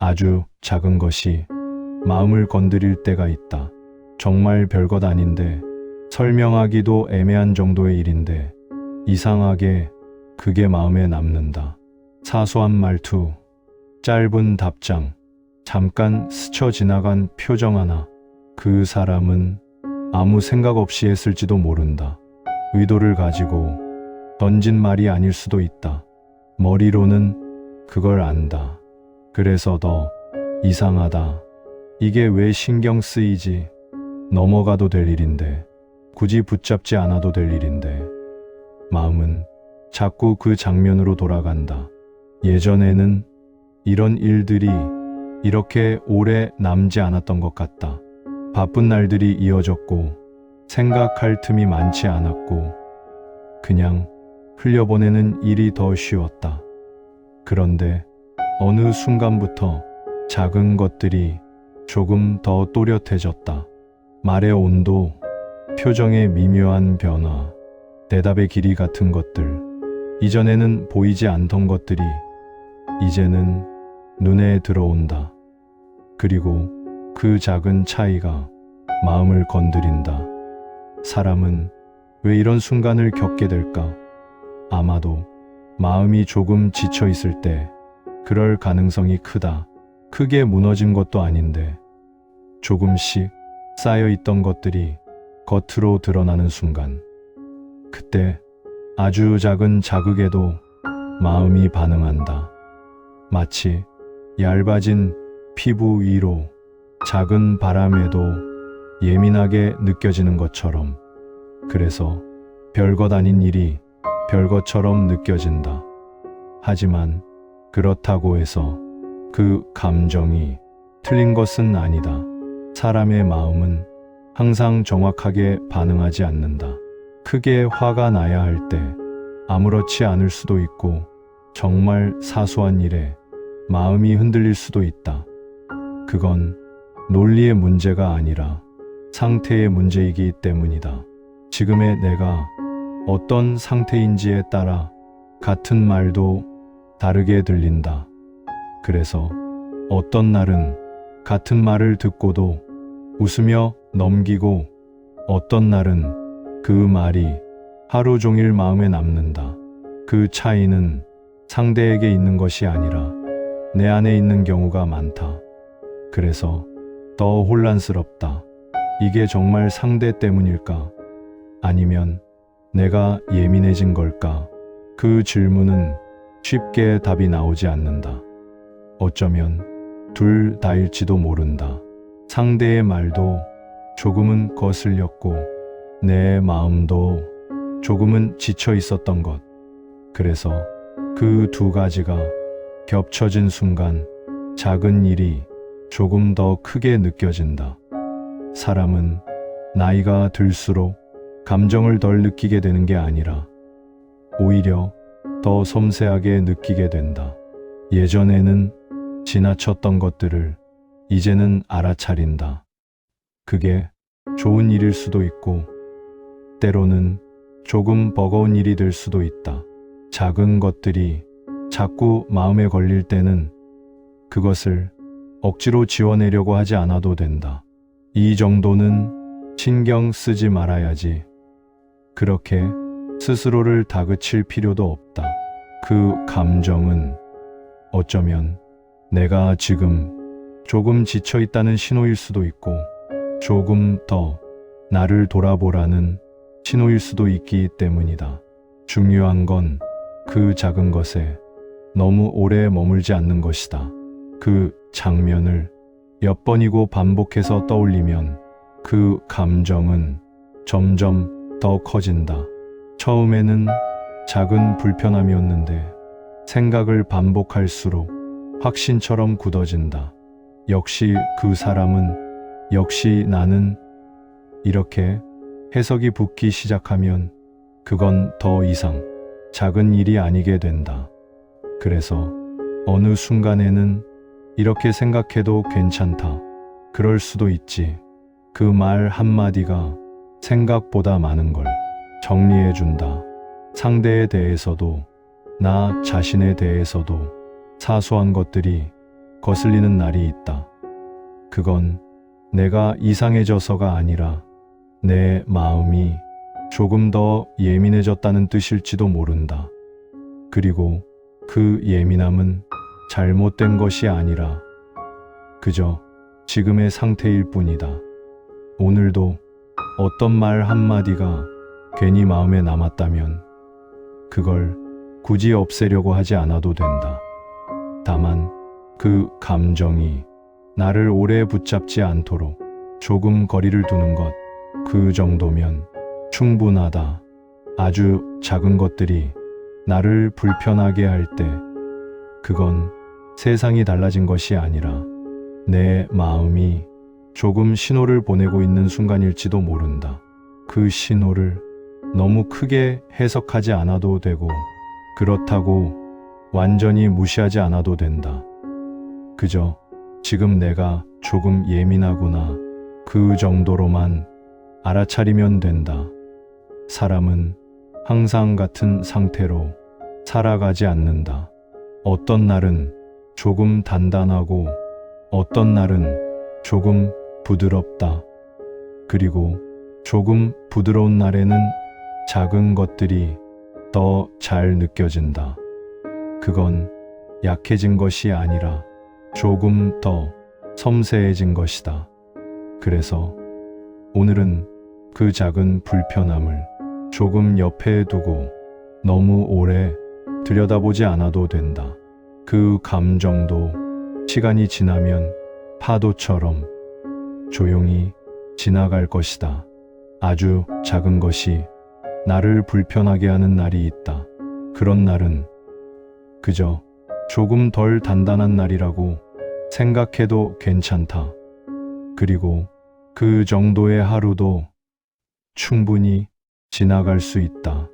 아주 작은 것이 마음을 건드릴 때가 있다. 정말 별것 아닌데, 설명하기도 애매한 정도의 일인데 이상하게 그게 마음에 남는다. 사소한 말투, 짧은 답장, 잠깐 스쳐 지나간 표정 하나. 그 사람은 아무 생각 없이 했을지도 모른다. 의도를 가지고 던진 말이 아닐 수도 있다. 머리로는 그걸 안다. 그래서 더 이상하다. 이게 왜 신경 쓰이지? 넘어가도 될 일인데, 굳이 붙잡지 않아도 될 일인데. 마음은 자꾸 그 장면으로 돌아간다. 예전에는 이런 일들이 이렇게 오래 남지 않았던 것 같다. 바쁜 날들이 이어졌고 생각할 틈이 많지 않았고 그냥 흘려보내는 일이 더 쉬웠다. 그런데 어느 순간부터 작은 것들이 조금 더 또렷해졌다. 말의 온도, 표정의 미묘한 변화, 대답의 길이 같은 것들. 이전에는 보이지 않던 것들이 이제는 눈에 들어온다. 그리고 그 작은 차이가 마음을 건드린다. 사람은 왜 이런 순간을 겪게 될까? 아마도 마음이 조금 지쳐 있을 때 그럴 가능성이 크다. 크게 무너진 것도 아닌데 조금씩 쌓여 있던 것들이 겉으로 드러나는 순간. 그때 아주 작은 자극에도 마음이 반응한다. 마치 얇아진 피부 위로 작은 바람에도 예민하게 느껴지는 것처럼. 그래서 별것 아닌 일이 별것처럼 느껴진다. 하지만 그렇다고 해서 그 감정이 틀린 것은 아니다. 사람의 마음은 항상 정확하게 반응하지 않는다. 크게 화가 나야 할 때 아무렇지 않을 수도 있고, 정말 사소한 일에 마음이 흔들릴 수도 있다. 그건 논리의 문제가 아니라 상태의 문제이기 때문이다. 지금의 내가 어떤 상태인지에 따라 같은 말도 다르게 들린다. 그래서 어떤 날은 같은 말을 듣고도 웃으며 넘기고, 어떤 날은 그 말이 하루 종일 마음에 남는다. 그 차이는 상대에게 있는 것이 아니라 내 안에 있는 경우가 많다. 그래서 더 혼란스럽다. 이게 정말 상대 때문일까? 아니면 내가 예민해진 걸까? 그 질문은 쉽게 답이 나오지 않는다. 어쩌면 둘 다일지도 모른다. 상대의 말도 조금은 거슬렸고 내 마음도 조금은 지쳐 있었던 것. 그래서 그 두 가지가 겹쳐진 순간 작은 일이 조금 더 크게 느껴진다. 사람은 나이가 들수록 감정을 덜 느끼게 되는 게 아니라 오히려 더 섬세하게 느끼게 된다. 예전에는 지나쳤던 것들을 이제는 알아차린다. 그게 좋은 일일 수도 있고 때로는 조금 버거운 일이 될 수도 있다. 작은 것들이 자꾸 마음에 걸릴 때는 그것을 억지로 지워내려고 하지 않아도 된다. 이 정도는 신경 쓰지 말아야지. 그렇게 스스로를 다그칠 필요도 없다. 그 감정은 어쩌면 내가 지금 조금 지쳐 있다는 신호일 수도 있고, 조금 더 나를 돌아보라는 신호일 수도 있기 때문이다. 중요한 건 그 작은 것에 너무 오래 머물지 않는 것이다. 그 장면을 몇 번이고 반복해서 떠올리면 그 감정은 점점 더 커진다. 처음에는 작은 불편함이었는데 생각을 반복할수록 확신처럼 굳어진다. 역시 그 사람은, 역시 나는, 이렇게 해석이 붙기 시작하면 그건 더 이상 작은 일이 아니게 된다. 그래서 어느 순간에는 이렇게 생각해도 괜찮다. 그럴 수도 있지. 그 말 한마디가 생각보다 많은 걸 정리해준다. 상대에 대해서도 나 자신에 대해서도 사소한 것들이 거슬리는 날이 있다. 그건 내가 이상해져서가 아니라 내 마음이 조금 더 예민해졌다는 뜻일지도 모른다. 그리고 그 예민함은 잘못된 것이 아니라 그저 지금의 상태일 뿐이다. 오늘도 어떤 말 한마디가 괜히 마음에 남았다면 그걸 굳이 없애려고 하지 않아도 된다. 다만 그 감정이 나를 오래 붙잡지 않도록 조금 거리를 두는 것, 그 정도면 충분하다. 아주 작은 것들이 나를 불편하게 할 때 그건 세상이 달라진 것이 아니라 내 마음이 조금 신호를 보내고 있는 순간일지도 모른다. 그 신호를 너무 크게 해석하지 않아도 되고 그렇다고 완전히 무시하지 않아도 된다. 그저 지금 내가 조금 예민하구나. 그 정도로만 알아차리면 된다. 사람은 항상 같은 상태로 살아가지 않는다. 어떤 날은 조금 단단하고 어떤 날은 조금 부드럽다. 그리고 조금 부드러운 날에는 작은 것들이 더 잘 느껴진다. 그건 약해진 것이 아니라 조금 더 섬세해진 것이다. 그래서 오늘은 그 작은 불편함을 조금 옆에 두고 너무 오래 들여다보지 않아도 된다. 그 감정도 시간이 지나면 파도처럼 조용히 지나갈 것이다. 아주 작은 것이 나를 불편하게 하는 날이 있다. 그런 날은 그저 조금 덜 단단한 날이라고 생각해도 괜찮다. 그리고 그 정도의 하루도 충분히 지나갈 수 있다.